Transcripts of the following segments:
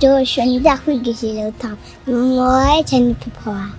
Joshua ndakwigishije utamu mwoye cyane papa wawe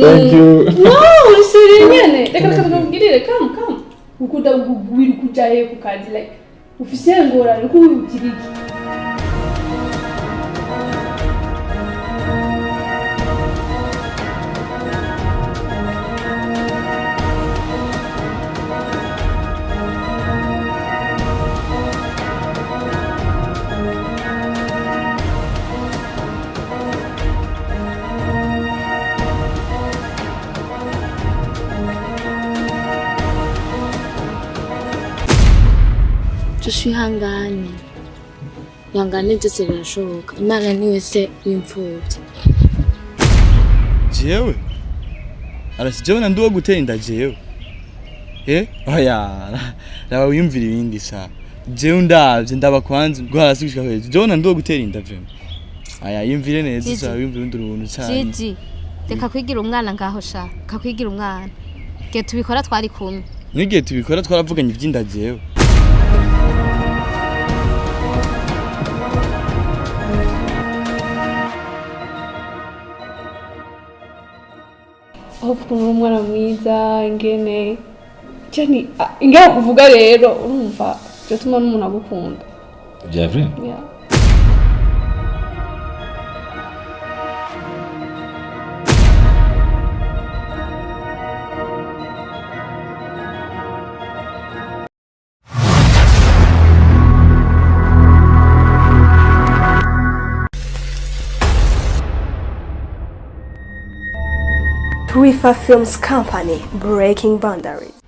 Thank you. No, serinyene. Reka tukubwirire come. Ukuda kugwira kujaye ku kazi like ufise ngorane ko ubikiriki. Je suis hangane. Yangane byose birashoboka. Imana niwe se w'imfubyi. Jewe? Arasijewe na nduwo gutera inda jewe. Oya. Raba wiyumvira ibindi sa. Jewe ndavye ndaba kwanza rwarasigushika hejuru. Jewe na nduwo gutera inda vyo. Aya yimvire neza sa wiyumvira undi runtu cyane. Gigi. Reka kwigira umwana ngaho sha. Kakwigira umwana. Gihe tubikora twari kumwe. Nigihe tubikora twaravuganye ivy'inda jewe. Hofu n'umwana mwiza ingene cyane ingene kuvuga rero urumva cyo tuma n'umuntu agukunda. Bya vrai? Yeah. Rifa Films Company, breaking boundaries.